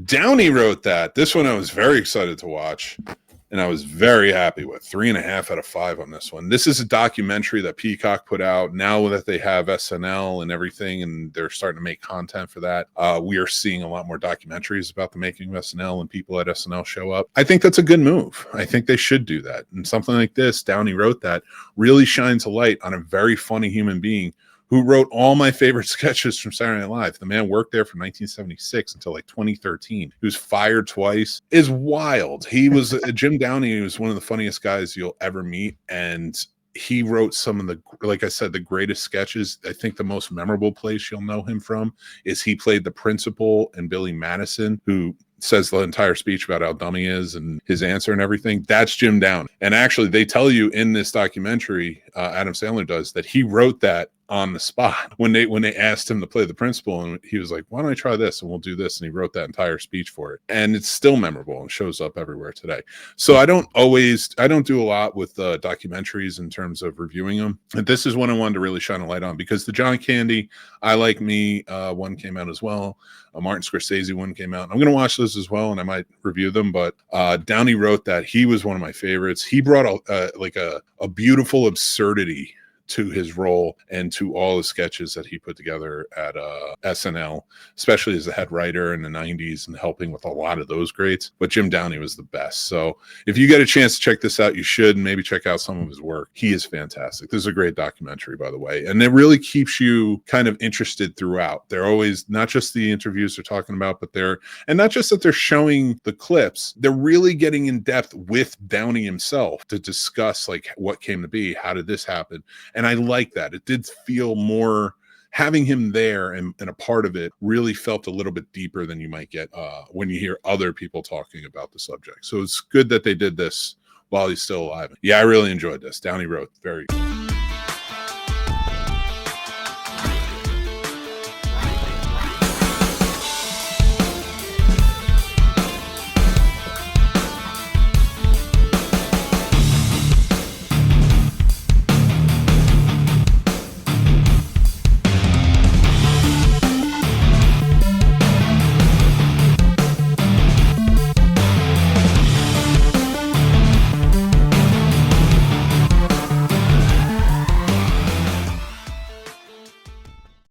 Downey Wrote That. This one I was very excited to watch, and I was very happy with 3.5 out of 5 on this one. This is a documentary that Peacock put out. Now that they have SNL and everything, and they're starting to make content for that, we are seeing a lot more documentaries about the making of SNL, and people at SNL show up. I think that's a good move. I think they should do that. And something like this, Downey Wrote That, really shines a light on a very funny human being who wrote all my favorite sketches from Saturday Night Live. The man worked there from 1976 until like 2013. He was fired twice. Is wild. He was Jim Downey was one of the funniest guys you'll ever meet, and he wrote some of the, like I said, the greatest sketches. I think the most memorable place you'll know him from is he played the principal in Billy Madison, who says the entire speech about how dumb he is and his answer and everything. That's Jim Downey. And actually, they tell you in this documentary, Adam Sandler does, that he wrote that on the spot when they asked him to play the principal, and he was like, why don't I try this and we'll do this, and he wrote that entire speech for it, and it's still memorable and shows up everywhere today. So I don't do a lot with documentaries in terms of reviewing them, and this is one I wanted to really shine a light on, because the John Candy, I Like Me one came out as well. A Martin Scorsese one came out. I'm going to watch those as well, and I might review them, but Downey Wrote That. He was one of my favorites. He brought a beautiful absurdity to his role and to all the sketches that he put together at SNL, especially as the head writer in the 90s and helping with a lot of those greats. But Jim Downey was the best. So if you get a chance to check this out, you should, and maybe check out some of his work. He is fantastic. This is a great documentary, by the way. And it really keeps you kind of interested throughout. They're always not just the interviews they're talking about, but and not just that they're showing the clips, they're really getting in depth with Downey himself to discuss like what came to be, how did this happen? And I like that. It did feel more, having him there and a part of it really felt a little bit deeper than you might get when you hear other people talking about the subject. So it's good that they did this while he's still alive. Yeah, I really enjoyed this. Downey Wrote, very good.